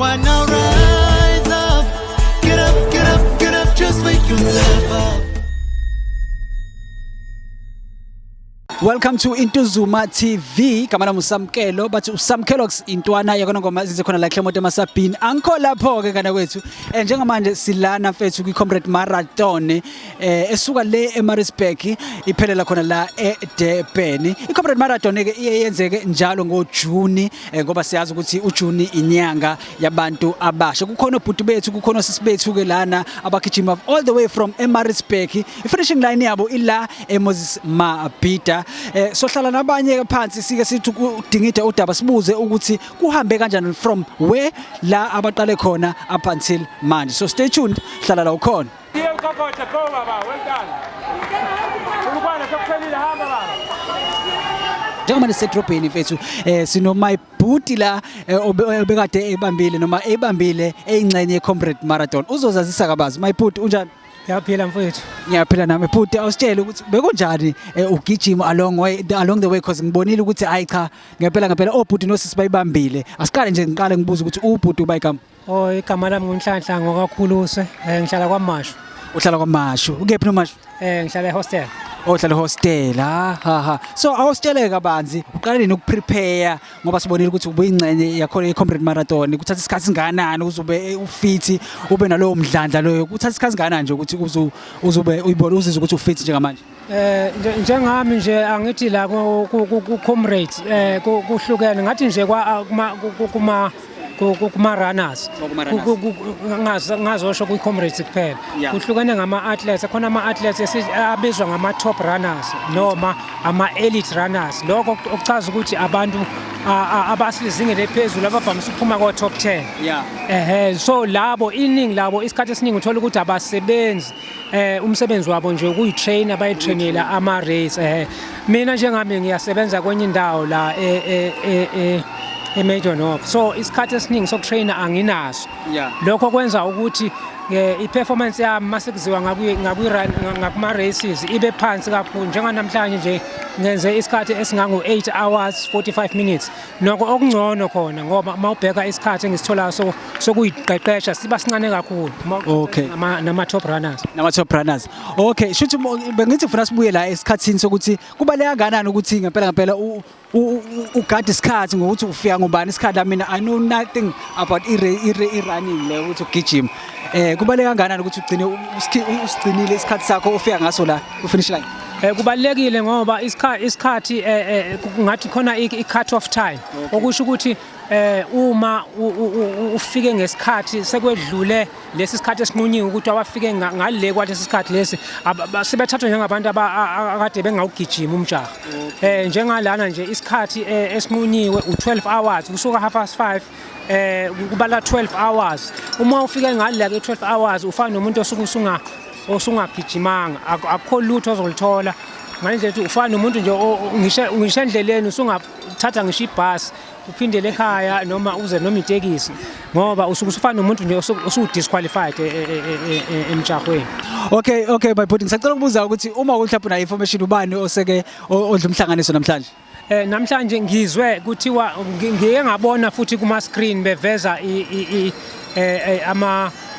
why not rise up? Get up, get up, get up, just wake yourself up. Welcome to Into Zuma TV. Kamana musamkelo but usamkelo intwana yakona ngoma zikhona la Clemote Masapini. Anko lapho ke kana kwethu. Njengamanje silana mfethu ku Comrade Marathon esuka le eMaritzburg iphelela khona la eDurban. iComrade Marathon ke iyenzeke njalo ngoJuni ngoba siyazi ukuthi uJuni inyanga yabantu abasha. Kukhona obhuti bethu, kukhona sisi bethu ke lana abagijima all the way from eMaritzburg. Finishing line yabo ila eMoses Mabhida. Sohlala nabanye phansi sike sithi udingide udaba sibuze ukuthi kuhambe kanjani from where la abaqale khona up until manje. So stay tuned, hlala la ukhona. Njengoba nisedrobheni mfethu sino my booty la obekade ebambile noma ebambile eyingxenye yeComrade Marathon. Uzozazisa kabazi my booty unjani? Yaphila mfethu. Ngiyaphila nami bhuti awusitshele ukuthi bekunjani ugijima along the way because ngibonile ukuthi hayi cha ngempela obhuti nosisi bayibambile. Asiqale nje ngiqale ngibuza ukuthi ubhuti ubayigama. Oh igama lami ngunhlanhla ngokakhuluse ngihlala KwaMashu. Uhlala KwaMashu. Ukephi noMashu? Ngihlala ehostel. Ohlala hostel ha. So awusitshele kabanzi uqale nini ukuprepare ngoba sibonile ukuthi ubuyingcenye yakho yeComrade Marathon kuthatha isikhathi singanani uzobe ufit ube nalowo mdlandla loyo kuthatha isikhathi singanani nje ukuthi uzobe uyibona uzizwe ukuthi ufit njengamanje. Njengami nje angithi la ku-Comrade kuhlukene ngathi nje kuma runners ngazosho kwi-Comrades kuphela kuhlukene ngama-athletes khona ama-athletes abizwa ngama-top runners noma ama-elite runners lokho okuchaza ukuthi abantu abasizingeni lephezulu abavamise ukuphuma ko-top 10 so labo iningi labo isikhathi esiningi uthola ukuthi abasebenzi umsebenzi wabo nje ukuyitrain bayitrainela ama-race mina njengami ngiyasebenza kwenye indawo la eMajor so isikhathi esiningi sokutrainer anginaso lokho kwenza ukuthi iperformance yami masekuziwa ngakuma races ibe phansi kakhulu njenganamhlanje nje ngenze isikhathi esingango 8 hours 45 minutes noko okungcono khona ngoba mawubheka isikhathi engisithola sokuyiqeqesha siba sincane kakhulu nama top runners okay shuthi bengithi ufuna sibuye la esikhathini sokuthi kubaleka kanani ukuthi ngempela ugade isikhathi ngokuthi ufika ngubani isikhathi mina I know nothing about running le ukuthi ugijima kubaleka kanani ukuthi ugcine usigcinile isikhathi sakho ufika ngaso la ku finish line. Kubalekile ngoba isikhathi ngathi khona i-cut off time okusho ukuthi uma ufike ngesikhathi sekwedlule lesi sikhathi esinqunyiwe ukuthi abafike ngale kwalesi sikhathi lesi sebethathwa njengabantu akade bengawugijima umjaha njengalana nje isikhathi esinqunyiwe u12 hours kusuka 5:30 kubala 12 hours uma ufike ngale ke 12 hours ufana nomuntu osungagijimanga akukho lutho ozolithola ngale nje ufana nomuntu nje ngisho endleleni usungathatha ngisho ibhasi uphindele ekhaya noma uze noma itekisi ngoba usuke usufana nomuntu nje osu-disqualified emjahweni. Okay my body ngisacela ukubuza ukuthi uma mhlawumbe una information ubani oseke odla umhlanganiso namhlanje? Namhlanje ngizwe kuthiwa ngike ngabona futhi kuma screen beveza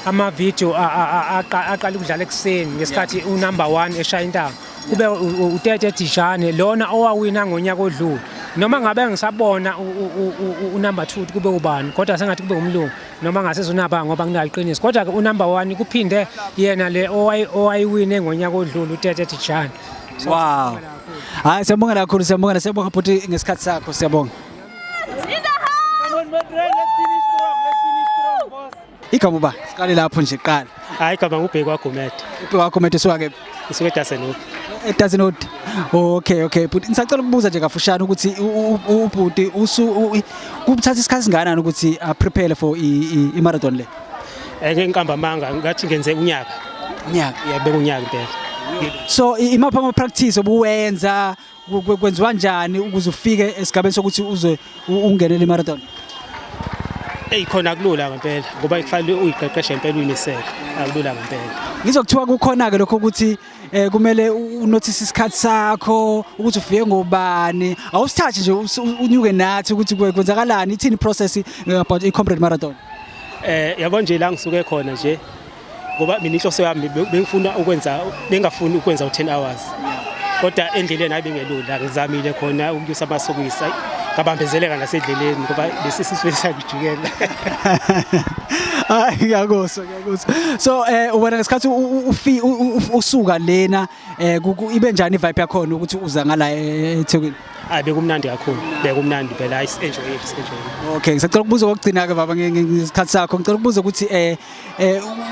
ama video aqala ukudlala ekseni ngesikhathi unumber 1 eshaya intanga kube uTete Dijana lona owawina ngonyaka odlule noma ngabe ngisabona unumber 2 kube ubani kodwa sengathi kube umlungu noma ngasezonaba ngoba nginaliqiniso kodwa ke unumber 1 kuphinde yena le owayiwine ngonyaka odlule uTete Dijana. Wow. Hayi siyabonga kakhulu siyabonga futhi ngesikhathi sakho siyabonga. Igama ba siqale lapho nje qala. Hayi igama ngubheki kwaGomede. Ubheki kwaGomede suka ke? Isuke eDasenot. eDasenot. Okay but ngisacela ukubuza nje kafushane ukuthi ubhuti kubuthatha isikhathi singanani ukuthi prepare for i-marathon le? Ngenkamba manga ngathi ngenze unyaka. Yabeka unyaka impela. So imapha ama practice obuwenza kwenziwa kanjani ukuze ufike esigabeni sokuthi uze ungenele i-marathon? Khona kulula ngempela ngoba kufanele uyiqeqeshe impela uyimisele akulula ngempela. Ngizokuthiwa kukhona ke lokho ukuthi kumele unotice isikhathi sakho ukuthi ufike ngobani awusithathe nje unyuke nathi ukuthi kwenzakalani ithini process about iComrade Marathon. Yabo nje la ngisuke khona nje ngoba mina inhloso yami bengafuni ukwenza u10 hours kodwa endleleni ayi bengelula ngizamile khona ukuyusa amasokisi ngabambezeleka nasendleleni ngoba lesisifo sakujikela. Hayi ngiyakuzwa. So ubona ngesikhathi usuka lena ibe njani ivibe yakhona ukuthi uza ngala eThekwini? Bekumnandi kakhulu, bekumnandi phela enjoy. Okay, ngisacela ukubuza okugcina ke baba ngesikhathi sakho. Ngicela ukubuza ukuthi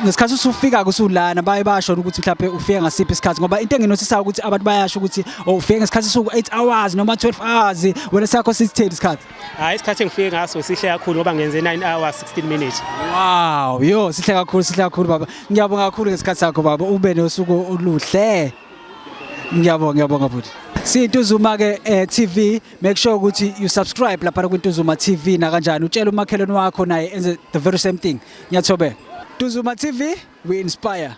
ngesikhathi usufika kusulana bayasho ukuthi mhlawumbe ufike ngasiphi isikhathi ngoba into enginothisa ukuthi abantu bayasho ukuthi ufike ngesikhathi soku 8 hours noma 12 hours wena sakho sisitheni isikhathi? Isikhathi engifike ngaso sihle kakhulu ngoba ngenze 9 hours 16 minutes. Wow, sihle kakhulu baba. Ngiyabonga kakhulu ngesikhathi sakho baba. Ube nosuku oluhle. Ngiyabonga futhi. Siyintuzuma ke TV, make sure ukuthi you subscribe lapha ku Intuzuma TV na kanjani utshela umakhelwane wakho naye enze the very same thing. Ngiyathobeka. Intuzuma TV, we inspire.